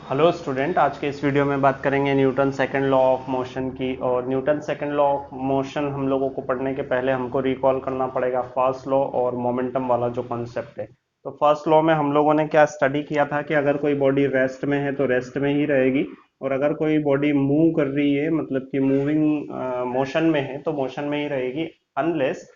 Hello student, आज के इस वीडियो में बात करेंगे Newton second law of motion की। और Newton second law of motion हम लोगों को पढ़ने के पहले हमको रिकॉल करना पड़ेगा फर्स्ट लॉ और मोमेंटम वाला जो कॉन्सेप्ट है। तो फर्स्ट लॉ में हम लोगों ने क्या स्टडी किया था कि अगर कोई बॉडी रेस्ट में है तो रेस्ट में ही रहेगी, और अगर कोई बॉडी मूव कर रही है मतलब कि मूविंग मोशन में है तो मोशन में ही रहेगी, unless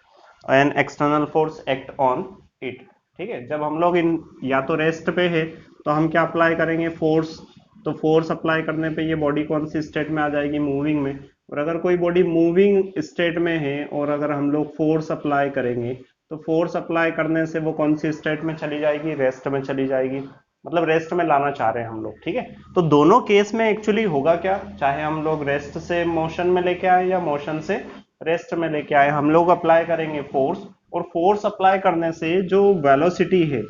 an external force act on it. ठीक है, जब हम लोग इन या तो रेस्ट पे है तो हम क्या अप्लाई करेंगे, फोर्स। तो फोर्स अप्लाई करने पे ये बॉडी कौन सी स्टेट में आ जाएगी, मूविंग में। और अगर कोई बॉडी मूविंग स्टेट में है और अगर हम लोग फोर्स अप्लाई करेंगे तो फोर्स अप्लाई करने से वो कौन सी स्टेट में चली जाएगी, रेस्ट में चली जाएगी। मतलब रेस्ट में लाना चाह रहे हैं हम लोग। ठीक है, तो दोनों केस में एक्चुअली होगा क्या, चाहे हम लोग रेस्ट से मोशन में लेके आए या मोशन से रेस्ट में लेके आए, हम लोग अप्लाई करेंगे फोर्स। और फोर्स अप्लाई करने से जो वेलोसिटी है,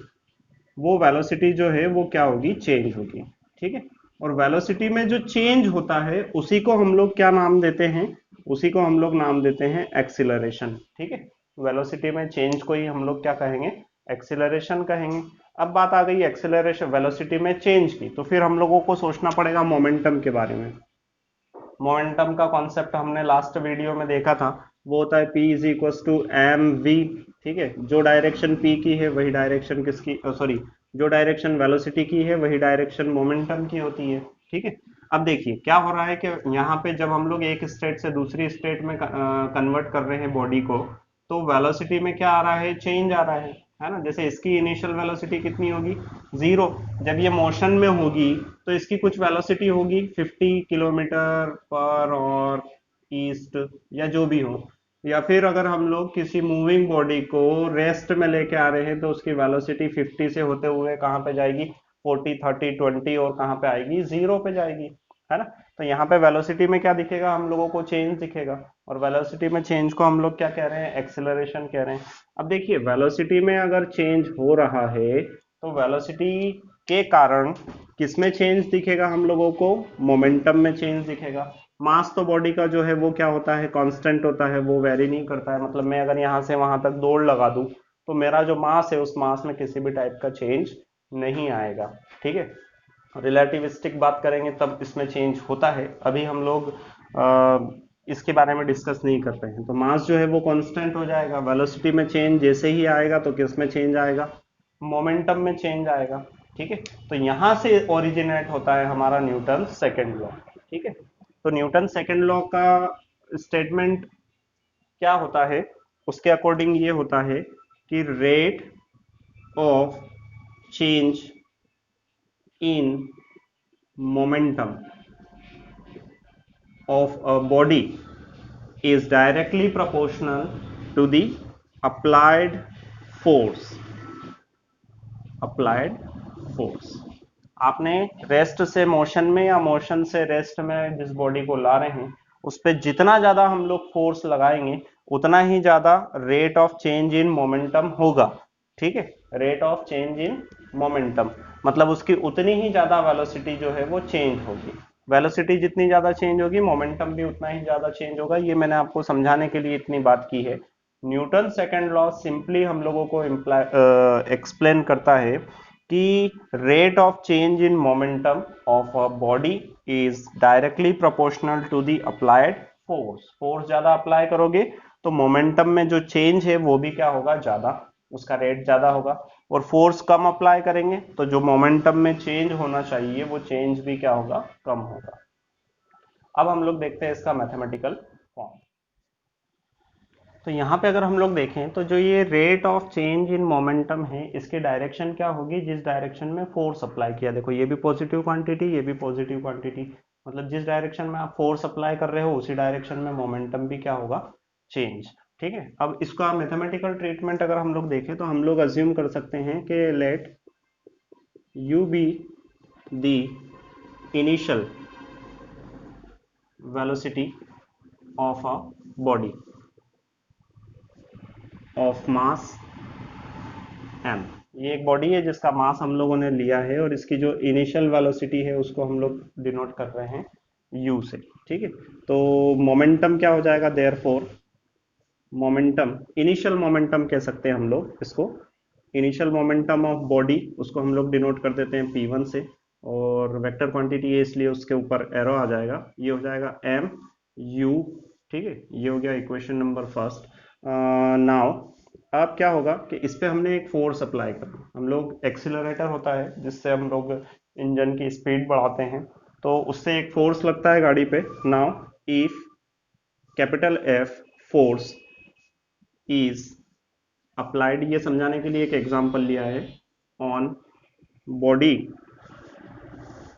वो वेलोसिटी जो है वो क्या होगी, चेंज होगी। ठीक है, और वेलोसिटी में जो चेंज होता है उसी को हम लोग क्या नाम देते हैं, उसी को हम लोग नाम देते हैं एक्सीलरेशन। ठीक है, वेलोसिटी में चेंज को ही हम लोग क्या कहेंगे, एक्सीलरेशन कहेंगे। अब बात आ गई एक्सीलरेशन वेलोसिटी में चेंज की, तो फिर हम लोगों को सोचना पड़ेगा मोमेंटम के बारे में। मोमेंटम का कॉन्सेप्ट हमने लास्ट वीडियो में देखा था, वो होता है P is equal to M V. ठीक है, जो डायरेक्शन P की है वही डायरेक्शन किसकी, सॉरी, जो डायरेक्शन वेलोसिटी की है वही डायरेक्शन मोमेंटम की होती है। ठीक है, अब देखिए क्या हो रहा है कि यहाँ पे जब हम लोग एक स्टेट से दूसरी स्टेट में कन्वर्ट कर रहे हैं बॉडी को, तो वेलोसिटी में क्या आ रहा है, चेंज आ रहा है ना। जैसे इसकी इनिशियल वेलोसिटी कितनी होगी, जीरो। जब ये मोशन में होगी तो इसकी कुछ वेलोसिटी होगी 50 किलोमीटर पर और ईस्ट, या जो भी हो। या फिर अगर हम लोग किसी मूविंग बॉडी को रेस्ट में लेके आ रहे हैं तो उसकी वेलोसिटी 50 से होते हुए कहाँ पे जाएगी, 40 30 20, और कहाँ पे आएगी, जीरो पे जाएगी, है ना। तो यहाँ पे वेलोसिटी में क्या दिखेगा, हम लोगों को चेंज दिखेगा। और वेलोसिटी में चेंज को हम लोग क्या कह रहे हैं, एक्सेलरेशन कह रहे हैं। अब देखिए वेलोसिटी में अगर चेंज हो रहा है तो वेलोसिटी के कारण किसमें चेंज दिखेगा हम लोगों को, मोमेंटम में चेंज दिखेगा। मास तो बॉडी का जो है वो क्या होता है, कांस्टेंट होता है, वो वेरी नहीं करता है। मतलब मैं अगर यहाँ से वहां तक दौड़ लगा दूं तो मेरा जो मास है उस मास में किसी भी टाइप का चेंज नहीं आएगा। ठीक है, रिलेटिविस्टिक बात करेंगे तब इसमें चेंज होता है। अभी हम लोग इसके बारे में डिस्कस नहीं कर रहे हैं। तो मास जो है वो कांस्टेंट हो जाएगा, वेलोसिटी में चेंज जैसे ही आएगा तो किस में चेंज आएगा, मोमेंटम में चेंज आएगा। ठीक है, तो यहां से ओरिजिनेट होता है हमारा न्यूटन सेकंड लॉ। ठीक है, तो न्यूटन सेकंड लॉ का स्टेटमेंट क्या होता है, उसके अकॉर्डिंग ये होता है कि rate of change in momentum of a body is directly proportional to the applied force, applied force। आपने रेस्ट से मोशन में या मोशन से रेस्ट में जिस बॉडी को ला रहे हैं उस पर जितना ज्यादा हम लोग फोर्स लगाएंगे उतना ही ज्यादा rate of change in momentum होगा। ठीक है, rate of change in momentum मतलब उसकी उतनी ही ज्यादा वेलोसिटी जो है वो चेंज होगी। वेलोसिटी जितनी ज्यादा चेंज होगी मोमेंटम भी उतना ही ज्यादा चेंज होगा। ये मैंने आपको समझाने के लिए इतनी बात की है। न्यूटन सेकंड लॉ सिंपली हम लोगों को एक्सप्लेन करता है कि rate of change in momentum of a body is directly proportional to the applied force. Force ज्यादा अप्लाई करोगे तो मोमेंटम में जो चेंज है वो भी क्या होगा, ज्यादा, उसका रेट ज्यादा होगा। और फोर्स कम अप्लाई करेंगे तो जो मोमेंटम में चेंज होना चाहिए वो चेंज भी क्या होगा, कम होगा। अब हम लोग देखते हैं इसका मैथमेटिकल फॉर्म। तो यहाँ पे अगर हम लोग देखें तो जो ये rate of change in momentum है इसकी डायरेक्शन क्या होगी, जिस डायरेक्शन में फोर्स अप्लाई किया। देखो ये भी पॉजिटिव क्वांटिटी, ये भी पॉजिटिव क्वांटिटी, मतलब जिस डायरेक्शन में आप फोर्स अप्लाई कर रहे हो उसी डायरेक्शन में मोमेंटम भी क्या होगा, चेंज। ठीक है, अब इसका मैथमेटिकल ट्रीटमेंट अगर हम लोग देखें तो हम लोग अज्यूम कर सकते हैं कि let U be the initial velocity of a body of mass M. ये एक बॉडी है जिसका मास हम लोगों ने लिया है और इसकी जो इनिशियल वेलोसिटी है उसको हम लोग डिनोट कर रहे हैं यू से। ठीक है, तो मोमेंटम क्या हो जाएगा, देयरफॉर मोमेंटम, इनिशियल मोमेंटम कह सकते हैं हम लोग इसको, इनिशियल मोमेंटम ऑफ बॉडी उसको हम लोग डिनोट कर देते हैं P1 से। और वेक्टर क्वांटिटी है इसलिए उसके ऊपर एरो आ जाएगा, ये हो जाएगा एम यू। ठीक है, ये हो गया इक्वेशन नंबर फर्स्ट। नाउ अब क्या होगा कि इस पे हमने एक फोर्स अप्लाई करना, हम लोग एक्सीलरेटर होता है जिससे हम लोग इंजन की स्पीड बढ़ाते हैं, तो उससे एक फोर्स लगता है गाड़ी पे। Now if capital F force is applied, ये समझाने के लिए एक एग्जांपल लिया है, on body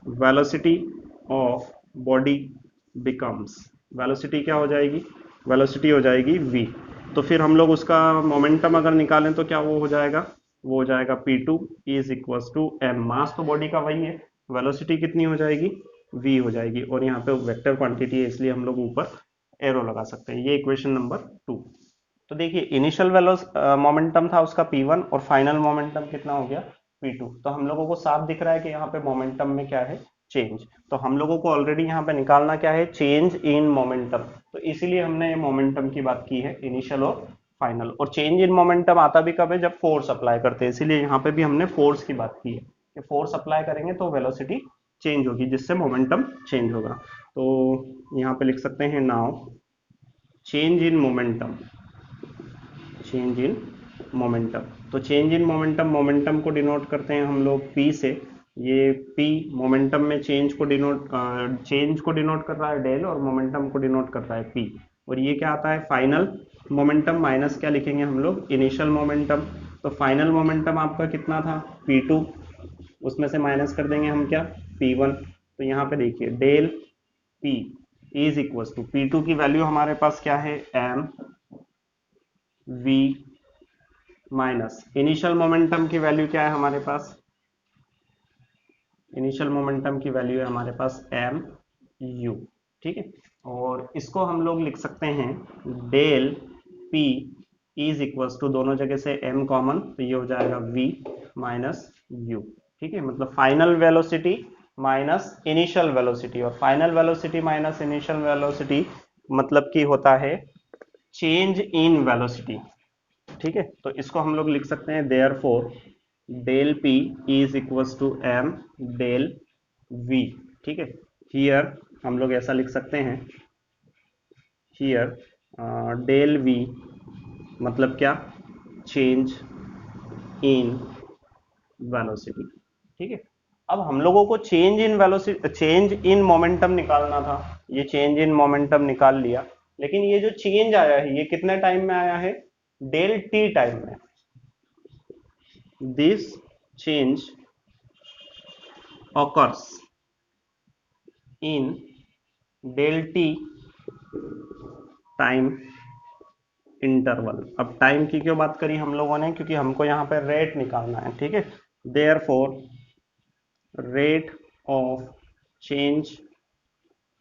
velocity of body becomes, velocity क्या हो जाएगी, वेलोसिटी हो जाएगी v। तो फिर हम लोग उसका मोमेंटम अगर निकालें तो क्या वो हो जाएगा, वो हो जाएगा p2 is equals to m, mass तो बॉडी का वही है, वेलोसिटी कितनी हो जाएगी, v हो जाएगी, और यहाँ पे वेक्टर क्वांटिटी है इसलिए हम लोग ऊपर एरो लगा सकते हैं। ये इक्वेशन नंबर 2। तो देखिए इनिशियल मोमेंटम था उसका p1 और फाइनल मोमेंटम कितना हो गया p2, तो हम लोगों को साफ दिख रहा है कि यहाँ पे मोमेंटम में क्या है, चेंज। तो हम लोगों को ऑलरेडी यहाँ पे निकालना क्या है, चेंज इन मोमेंटम, तो इसीलिए हमने ये मोमेंटम की बात की है, इनिशियल और फाइनल। और चेंज इन मोमेंटम आता भी कब है, जब फोर्स अप्लाई करते हैं, इसीलिए यहाँ पे भी हमने फोर्स की बात की है कि फोर्स अप्लाई करेंगे तो वेलोसिटी चेंज होगी जिससे मोमेंटम चेंज होगा। तो यहाँ पे लिख सकते हैं now change in momentum, change in momentum. तो चेंज इन मोमेंटम, मोमेंटम को डिनोट करते हैं हम लोग p से, ये p मोमेंटम में चेंज को डिनोट कर रहा है डेल, और मोमेंटम को डिनोट कर रहा है p, और ये क्या आता है फाइनल मोमेंटम माइनस क्या लिखेंगे हम लोग, इनिशियल मोमेंटम। तो फाइनल मोमेंटम आपका कितना था p2, उसमें से माइनस कर देंगे हम क्या, p1। तो यहाँ पे देखिए del p is equal to p2 की वैल्यू हमारे पास क्या है m v minus initial momentum की वैल्यू क्या है हमारे पास, इनिशियल मोमेंटम की वैल्यू है हमारे पास एम यू। ठीक है, और इसको हम लोग लिख सकते हैं del P is equals to, दोनों जगह से एम कॉमन, तो ये हो जाएगा वी माइनस यू। ठीक है, मतलब final velocity minus initial velocity, और final velocity minus initial velocity मतलब कि होता है चेंज इन वेलोसिटी। ठीक है, तो इसको हम लोग लिख सकते हैं therefore del P is equals to M del V. ठीक है, हियर हम लोग ऐसा लिख सकते हैं, हियर डेल वी मतलब क्या, चेंज इन वेलोसिटी। ठीक है, अब हम लोगों को change in velocity, change in momentum निकालना था, ये चेंज इन मोमेंटम निकाल लिया, लेकिन ये जो चेंज आया है ये कितने टाइम में आया है, डेल टी टाइम में। This change occurs in del t time interval. अब टाइम की क्यों बात करी हम लोगों ने, क्योंकि हमको यहाँ पे रेट निकालना है। ठीक है, therefore rate of change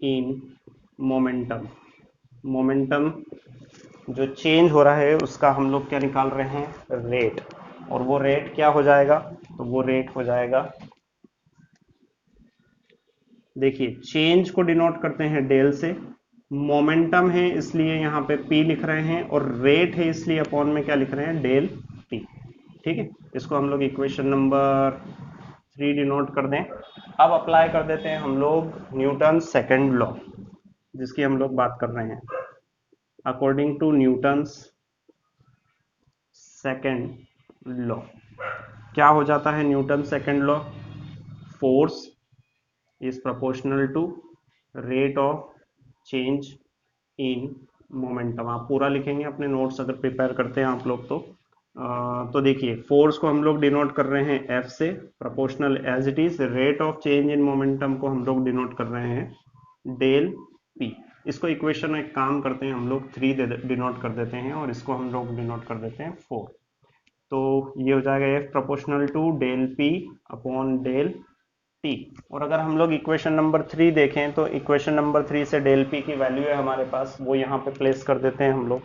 in momentum, momentum जो चेंज हो रहा है उसका हम लोग क्या निकाल रहे हैं, रेट, और वो रेट क्या हो जाएगा, तो वो रेट हो जाएगा, देखिए चेंज को डिनोट करते हैं डेल से, मोमेंटम है इसलिए यहाँ पे p लिख रहे हैं, और रेट है इसलिए अपॉन में क्या लिख रहे हैं, डेल t। ठीक है, इसको हम लोग इक्वेशन नंबर 3 डिनोट कर दें। अब अप्लाई कर देते हैं हम लोग न्यूटन सेकंड लॉ, जिसकी हम लोग बात कर रहे हैं। According to Newton's second law क्या हो जाता है, Newton second law, force is proportional to rate of change in momentum। आप पूरा लिखेंगे अपने नोट्स अगर प्रिपेयर करते हैं आप लोग तो देखिए फोर्स को हम लोग डिनोट कर रहे हैं F से, proportional as it is, rate of change in momentum को हम लोग डिनोट कर रहे हैं डेल P। इसको इक्वेशन एक काम करते हैं हम लोग 3 डिनोट कर देते हैं, और इसको हम लोग डिनोट कर देते हैं 4। तो ये हो जाएगा F proportional to del P upon del T. और अगर हम लोग इक्वेशन नंबर 3 देखें तो इक्वेशन नंबर 3 से डेल पी की वैल्यू है हमारे पास, वो यहाँ पे प्लेस कर देते हैं हम लोग।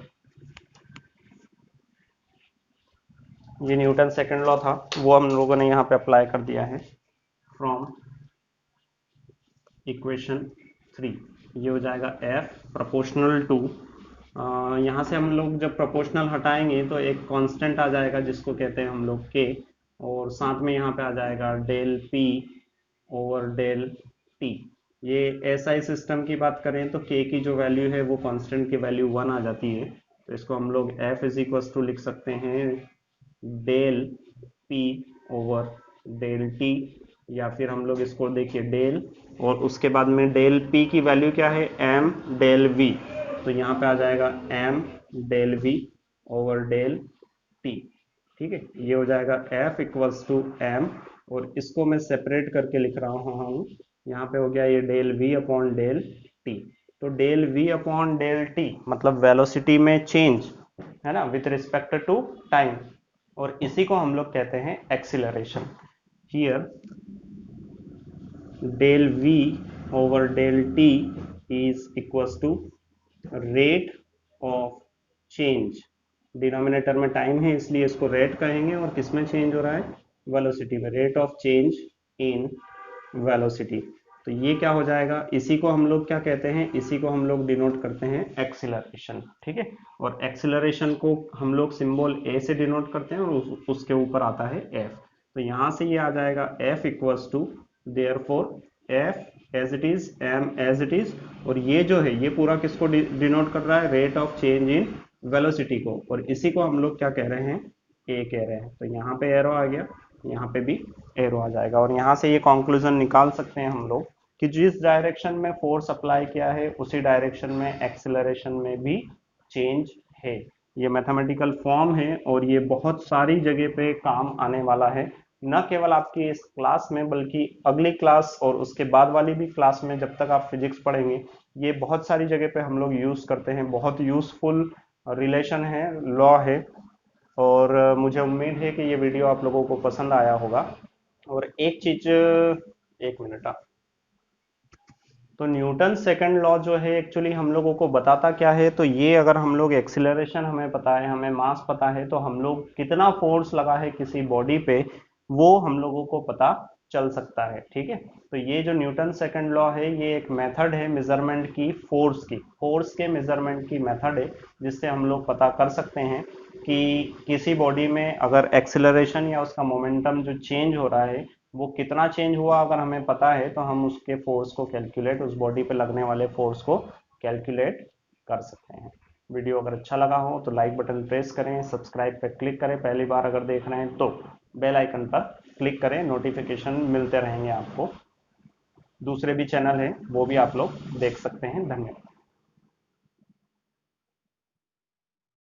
ये न्यूटन सेकंड लॉ था वो हम लोगों ने यहाँ पे अप्लाई कर दिया है फ्रॉम इक्वेशन 3। ये हो जाएगा F प्रोपोर्शनल टू, यहाँ से हम लोग जब प्रोपोर्शनल हटाएंगे तो एक कांस्टेंट आ जाएगा जिसको कहते हैं हम लोग K, और साथ में यहाँ पे आ जाएगा del P over del T. ये एसआई सिस्टम की बात करें तो के की जो वैल्यू है वो कांस्टेंट की वैल्यू 1 आ जाती है, तो इसको हम लोग एफ इज इक्वल टू लिख सकते हैं del P over del T, या फिर हम लोग इसको देखिए डेल और उसके बाद में डेल पी की वैल्यू क्या है एम डेल वी, तो यहाँ पे आ जाएगा M del V over del T. ठीक है, ये हो जाएगा एफ इक्वल्स टू एम, और इसको मैं सेपरेट करके लिख रहा हूँ, यहाँ पे हो गया ये del v upon del t. तो del v upon del t मतलब वेलोसिटी में चेंज है ना विथ रिस्पेक्ट टू टाइम, और इसी को हम लोग कहते हैं acceleration. Here del V over del T is equals to rate of change, denominator में टाइम है इसलिए इसको रेट कहेंगे, और किस में चेंज हो रहा है वेलोसिटी में, rate of change in velocity. तो ये क्या हो जाएगा, इसी को हम लोग क्या कहते हैं, इसी को हम लोग डिनोट करते हैं एक्सीलरेशन। ठीक है, और एक्सीलरेशन को हम लोग सिंबल ए से डिनोट करते हैं, और उसके ऊपर आता है एफ। तो यहां से ये आ जाएगा F equals to therefore F as it is M as it is, और ये जो है ये पूरा किसको डिनोट कर रहा है, rate of change in velocity को, और इसी को हम लोग क्या कह रहे हैं, ए कह रहे हैं। तो यहाँ पे एरो आ गया, यहाँ पे भी एरो आ जाएगा, और यहाँ से ये कंक्लूजन निकाल सकते हैं हम लोग कि जिस डायरेक्शन में फोर्स अप्लाई किया है उसी डायरेक्शन में एक्सेलरेशन में भी चेंज है। ये मैथमेटिकल फॉर्म है और ये बहुत सारी जगह पे काम आने वाला है, न केवल आपकी इस क्लास में बल्कि अगली क्लास और उसके बाद वाली भी क्लास में जब तक आप फिजिक्स पढ़ेंगे ये बहुत सारी जगह पे हम लोग यूज करते हैं। बहुत यूजफुल रिलेशन है, लॉ है, और मुझे उम्मीद है कि ये वीडियो आप लोगों को पसंद आया होगा। और एक चीज, एक मिनट, तो न्यूटन सेकंड लॉ जो है एक्चुअली हम लोगों को बताता क्या है, तो ये अगर हम लोग एक्सीलरेशन हमें पता है, हमें मास पता है, तो हम लोग कितना फोर्स लगा है किसी बॉडी पे वो हम लोगों को पता चल सकता है। ठीक है, तो ये जो न्यूटन सेकंड लॉ है ये एक मेथड है मेजरमेंट की, फोर्स के मेजरमेंट की मेथड है, जिससे हम लोग पता कर सकते हैं कि किसी बॉडी में अगर एक्सीलरेशन या उसका मोमेंटम जो चेंज हो रहा है वो कितना चेंज हुआ, अगर हमें पता है तो हम उसके फोर्स को कैलकुलेट, उस बॉडी पे लगने वाले फोर्स को कैलकुलेट कर सकते हैं। वीडियो अगर अच्छा लगा हो तो लाइक बटन प्रेस करें, सब्सक्राइब पर क्लिक करें पहली बार अगर देख रहे हैं तो, बेल आइकन पर क्लिक करें, नोटिफिकेशन मिलते रहेंगे आपको। दूसरे भी चैनल हैं वो भी आप लोग देख सकते हैं। धन्यवाद।